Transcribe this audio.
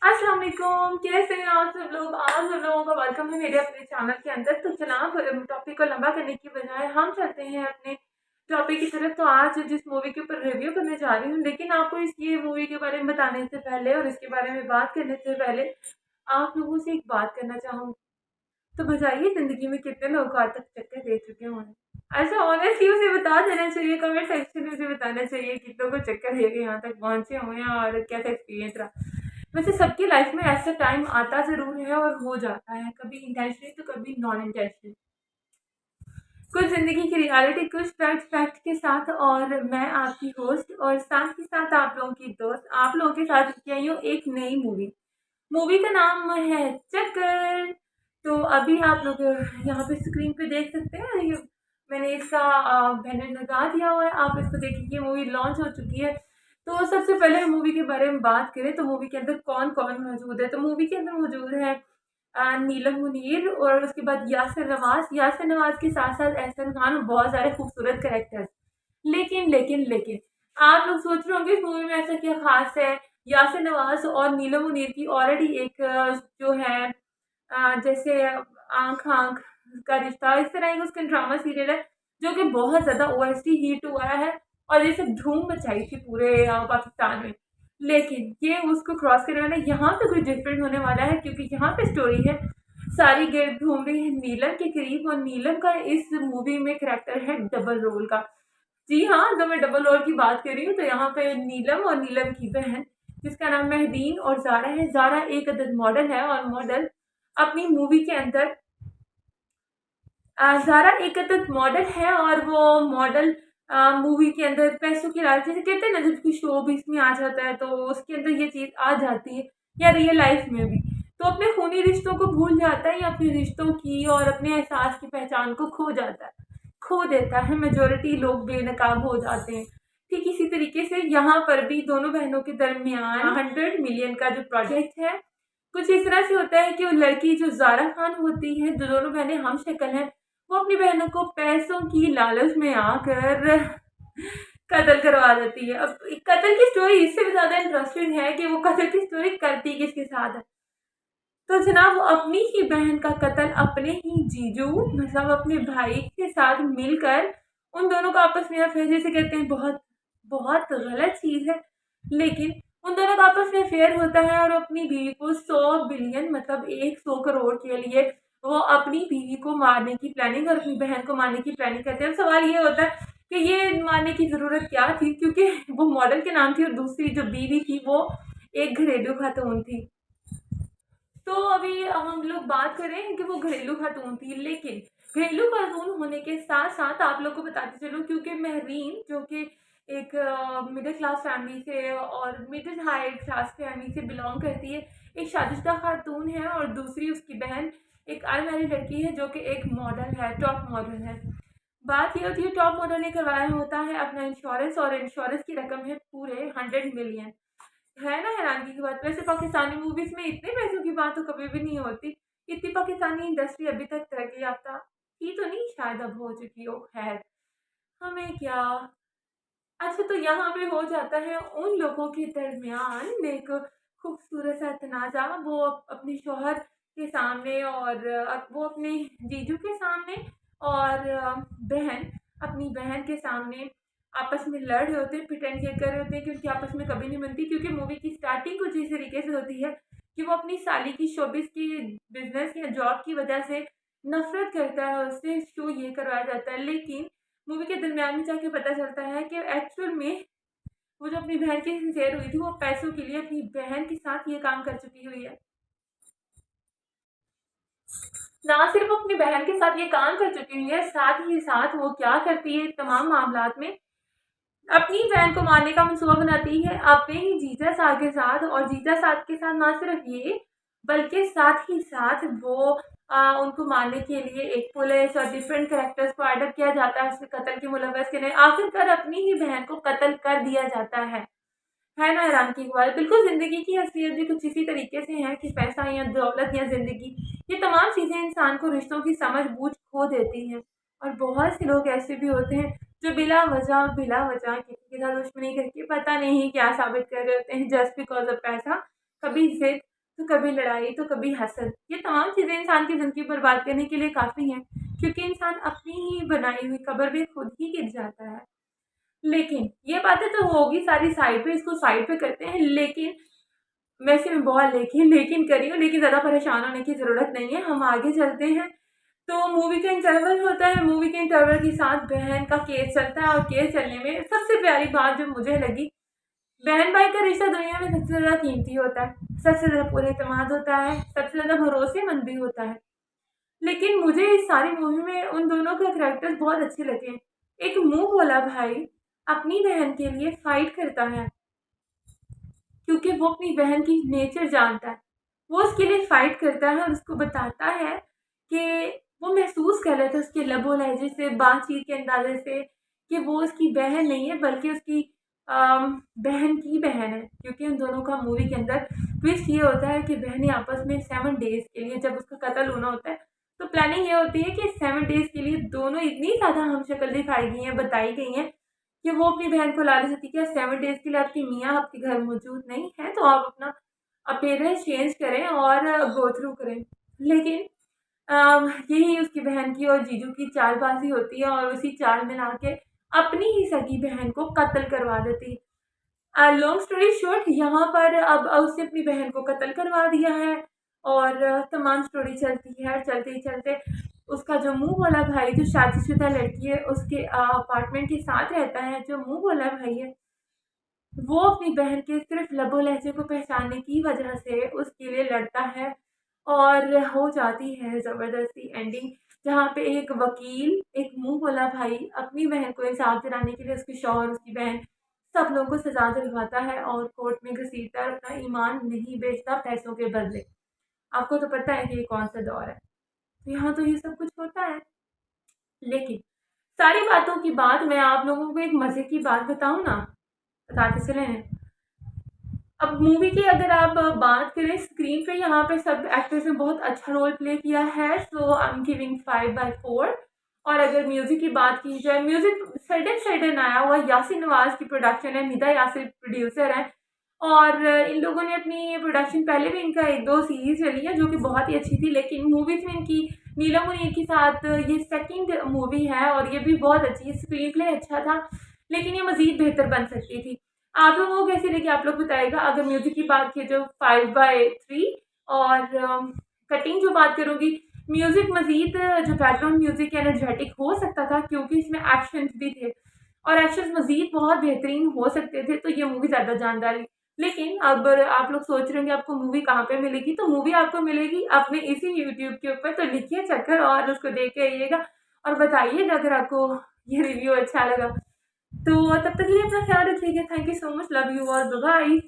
अस्सलाम वालेकुम, कैसे हैं आप सब लोग। आप सब लोगों का वेलकम है मेरे अपने चैनल के अंदर। तो जनाब, टॉपिक को लंबा करने की बजाय हम चलते हैं अपने टॉपिक की तरफ। तो आज जिस मूवी के ऊपर रिव्यू करने जा रही हूँ, लेकिन आपको ये मूवी के बारे में बताने से पहले और इसके बारे में बात करने से पहले आप लोगों से एक बात करना चाहूँगी। तो बताइए, ज़िंदगी में कितने लोग आज तक चक्कर दे चुके हों? अच्छा, ऑनेस्टली उसे बता देना चाहिए, कमेंट सेक्शन में उसे बताना चाहिए कितनों को चक्कर दे के यहाँ तक पहुँचे हुए हैं और कैसा एक्सपीरियंस रहा। वैसे सबकी लाइफ में ऐसा टाइम आता ज़रूर है और हो जाता है, कभी इंटेंशनली तो कभी नॉन इंटेंशनली। कुछ ज़िंदगी की रियलिटी, कुछ फैक्ट के साथ। और मैं आपकी होस्ट और साथ ही साथ आप लोगों की दोस्त आप लोगों के साथ लेके आई हूँ एक नई मूवी। मूवी का नाम है चक्कर। तो अभी आप लोग यहाँ पे स्क्रीन पे देख सकते हैं, ये मैंने इसका बैनर लगा दिया हुआ है, आप इसको देखिए। मूवी लॉन्च हो चुकी है। तो सबसे पहले मूवी के बारे में बात करें तो मूवी के अंदर कौन कौन मौजूद है। तो मूवी के अंदर मौजूद है नीलम मुनीर, और उसके बाद यासिर नवाज के साथ साथ एहसन खान और बहुत सारे खूबसूरत कैरेक्टर्स। लेकिन आप लोग सोच रहे होंगे इस मूवी में ऐसा क्या खास है। यासिर नवाज और नीलम मुनीर की ऑलरेडी एक जो है जैसे आंख आंख का रिश्ता, इस तरह का उसका ड्रामा सीरियल है जो कि बहुत ज़्यादा ओएसटी हिट हुआ है और जैसे धूम मचाई थी पूरे पाकिस्तान में। लेकिन ये उसको क्रॉस करने वाला, यहाँ पे कुछ डिफरेंट होने वाला है, क्योंकि यहाँ पे स्टोरी है सारी गिर्द घूम रही है नीलम के करीब। और नीलम का इस मूवी में करैक्टर है डबल रोल का। जी हाँ, तो मैं डबल रोल की बात कर रही हूँ। तो यहाँ पे नीलम और नीलम की बहन, जिसका नाम मेहदीन और जारा है। जारा एक अदद मॉडल है और मॉडल अपनी मूवी के अंदर ज़ारा एक अदद मॉडल है और वो मॉडल मूवी के अंदर पैसों की लालच, जैसे कहते हैं ना, जब कोई शो बीच में आ जाता है तो उसके अंदर ये चीज़ आ जाती है, या रियल लाइफ में भी। तो अपने खूनी रिश्तों को भूल जाता है या अपने रिश्तों की और अपने एहसास की पहचान को खो जाता है, खो देता है। मेजॉरिटी लोग बेनकाब हो जाते हैं। ठीक इसी तरीके से यहाँ पर भी दोनों बहनों के दरमियान 100 मिलियन का जो प्रोजेक्ट है, कुछ इस तरह से होता है कि वो लड़की जो ज़ारा खान होती है, जो दोनों बहनें हम शक्ल हैं, वो अपनी बहनों को पैसों की लालच में आकर कत्ल करवा देती है। अब कत्ल की स्टोरी इससे भी ज़्यादा इंटरेस्टिंग है कि वो कत्ल की स्टोरी करती किसके साथ है। तो जनाब, वो अपनी ही बहन का कत्ल अपने ही जीजू, मतलब अपने भाई के साथ मिलकर, उन दोनों का आपस में अफेयर, जिसे कहते हैं बहुत बहुत गलत चीज़ है, लेकिन उन दोनों का आपस में अफेयर होता है और अपनी बीवी को 100 बिलियन, मतलब 100 करोड़ के लिए वो अपनी बीवी को मारने की प्लानिंग और अपनी बहन को मारने की प्लानिंग करते हैं। अब सवाल ये होता है कि ये मारने की ज़रूरत क्या थी, क्योंकि वो मॉडल के नाम थी और दूसरी जो बीवी थी वो एक घरेलू खातून थी। तो अभी हम लोग बात करें कि वो घरेलू खातून थी, लेकिन घरेलू खातून होने के साथ साथ आप लोग को बताते चलूँ, क्योंकि महरीन जो कि एक मिडिल क्लास फैमिली से और मिडिल हाई क्लास फैमिली से बिलोंग करती है, एक शादीशुदा खातून है, और दूसरी उसकी बहन एक अनमैरिड लड़की है जो कि एक मॉडल है, टॉप मॉडल है। बात ये होती है, टॉप मॉडल ने करवाया होता है अपना इंश्योरेंस, और इंश्योरेंस की रकम है पूरे 100 मिलियन। है ना हैरानगी की बात। वैसे पाकिस्तानी मूवीज में इतने पैसों की बात तो कभी भी नहीं होती। इतनी पाकिस्तानी इंडस्ट्री अभी तक तरक्की याफ्ता ही तो नहीं, शायद अब हो चुकी हो, खैर हमें क्या। अच्छा, तो यहाँ पे हो जाता है उन लोगों के दरमियान एक खूबसूरत सा तनाज़ा, वो अपने शौहर के सामने और वो अपने जीजू के सामने, और बहन अपनी बहन के सामने आपस में लड़ रहे होते हैं, प्रिटेंड ये कर रहे होते हैं कि उनकी आपस में कभी नहीं बनती, क्योंकि मूवी की स्टार्टिंग कुछ इस तरीके से होती है कि वो अपनी साली की शोबिस की बिजनेस या जॉब की वजह से नफरत करता है, उससे शो ये करवाया जाता है। लेकिन मूवी के दरमियान में जाके पता चलता है कि एक्चुअल में वो जो अपनी बहन की सिंसेयर हुई थी, वो पैसों के लिए अपनी बहन के साथ ये काम कर चुकी हुई है। ना सिर्फ अपनी बहन के साथ ये काम कर चुकी हुई है, साथ ही साथ वो क्या करती है तमाम मामलात में, अपनी बहन को मारने का मंसूबा बनाती है अपने ही जीजा साहब के साथ। और जीजा साहब के साथ ना सिर्फ ये, बल्कि साथ ही साथ वो उनको मारने के लिए एक पुलिस और डिफरेंट कैरेक्टर्स को एडअप किया जाता है उसके कत्ल के मुलव्वस के लिए। आखिरकार अपनी ही बहन को कत्ल कर दिया जाता है ना हैरान की बात। बिल्कुल ज़िंदगी की असलियत भी कुछ इसी तरीके से है कि पैसा या दौलत या ज़िंदगी, ये तमाम चीज़ें इंसान को रिश्तों की समझ बूझ खो देती हैं। और बहुत से लोग ऐसे भी होते हैं जो बिला वजह किसी के साथ दुश्मनी करके पता नहीं क्या साबित कर रहे होते हैं, जस्ट बिकॉज ऑफ पैसा। कभी जिद, तो कभी लड़ाई, तो कभी हसद। ये तमाम चीज़ें इंसान की ज़िंदगी बर्बाद करने के लिए काफ़ी हैं, क्योंकि इंसान अपनी ही बनाई हुई कब्र में खुद ही गिर जाता है। लेकिन ये बातें तो होगी सारी साइड पे, इसको साइड पे करते हैं। लेकिन वैसे मैं बहुत लेकिन कर रही हूँ, लेकिन ज़्यादा परेशान होने की ज़रूरत नहीं है, हम आगे चलते हैं। तो मूवी का इंटरवल होता है, मूवी के इंटरवल के साथ बहन का केस चलता है, और केस चलने में सबसे प्यारी बात जो मुझे लगी, बहन भाई का रिश्ता दुनिया में सबसे ज़्यादा कीमती होता है, सबसे ज़्यादा पुरएतमाद होता है, सबसे ज़्यादा भरोसेमंद भी होता है। लेकिन मुझे इस सारी मूवी में उन दोनों के कैरेक्टर्स बहुत अच्छे लगे। एक मुँह बोला भाई अपनी बहन के लिए फाइट करता है, क्योंकि वो अपनी बहन की नेचर जानता है। वो उसके लिए फाइट करता है और उसको बताता है कि वो महसूस कर रहा था उसके लबो लहजे से, बातचीत के अंदाज़े से, कि वो उसकी बहन नहीं है बल्कि उसकी बहन की बहन है। क्योंकि उन दोनों का मूवी के अंदर ट्विस्ट ये होता है कि बहनें आपस में 7 डेज़ के लिए, जब उसका कत्ल होना होता है, तो प्लानिंग ये होती है कि 7 डेज़ के लिए दोनों इतनी ज़्यादा हमशक्ल दिखाई गई हैं, बताई गई हैं, कि वो अपनी बहन को लालच देती है कि 7 डेज़ के लिए आपकी मियाँ आपके घर मौजूद नहीं है, तो आप अपना अपीयरेंस चेंज करें और गो थ्रू करें। लेकिन यही उसकी बहन की और जीजू की चालबाज़ी होती है, और उसी चाल में आके अपनी ही सगी बहन को कत्ल करवा देती है। लॉन्ग स्टोरी शॉर्ट, यहाँ पर अब उसने अपनी बहन को कत्ल करवा दिया है, और तमाम स्टोरी चलती है। चलते ही चलते उसका जो मुँह वाला भाई, जो शादीशुदा लड़की है, उसके अपार्टमेंट के साथ रहता है, जो मुँह वाला भाई है, वो अपनी बहन के सिर्फ लबो लहजे को पहचानने की वजह से उसके लिए लड़ता है, और हो जाती है ज़बरदस्ती एंडिंग, जहाँ पे एक वकील, एक मुँह वाला भाई अपनी बहन को इंसाफ दिलाने के लिए उसके शौहर, उसकी बहन, सब लोगों को सज़ा दिलवाता है और कोर्ट में घसीटता है, और अपना ईमान नहीं बेचता पैसों के बदले। आपको तो पता है कि ये कौन-सा दौर है। तो यहाँ तो ये सब कुछ होता है। लेकिन सारी बातों की बात मैं आप लोगों को एक मज़े की बात बताऊँ ना? बताते चलें। अब मूवी की अगर आप बात करें, स्क्रीन पे यहाँ पे सब एक्टर्स ने बहुत अच्छा रोल प्ले किया है, सो आई एम गिविंग 5/4। और अगर म्यूज़िक की बात की जाए, म्यूज़िक सडन सडन आया हुआ, यासिर नवाज़ की प्रोडक्शन है, निदा यासिर प्रोड्यूसर हैं, और इन लोगों ने अपनी प्रोडक्शन, पहले भी इनका 1-2 सीरीज़ चली है जो कि बहुत ही अच्छी थी, लेकिन मूवीज़ में इनकी नीलम मुनीर के साथ ये सेकंड मूवी है, और ये भी बहुत अच्छी है। स्क्रीन प्ले अच्छा था, लेकिन ये मज़ीद बेहतर बन सकती थी। आप लोगों को कैसी लगी, आप लोग बताइएगा। अगर म्यूज़िक की बात की तो 5/3, और कटिंग जो बात करूँगी, म्यूज़िक मज़ीद जो बैकग्राउंड म्यूज़िक एनर्जेटिक हो सकता था, क्योंकि इसमें एक्शंस भी थे, और एक्शंस मज़ीद बहुत बेहतरीन हो सकते थे, तो ये मूवी ज़्यादा जानदार थी। लेकिन अब आप लोग सोच रहे होंगे आपको मूवी कहाँ पे मिलेगी, तो मूवी आपको मिलेगी अपने इसी यूट्यूब के ऊपर, तो लिखिए चक्कर और उसको देख के आइएगा, और बताइएगा अगर आपको ये रिव्यू अच्छा लगा। तो तब तक के लिए अपना ख्याल रखिएगा। Thank you so much, love you और बाय बाय।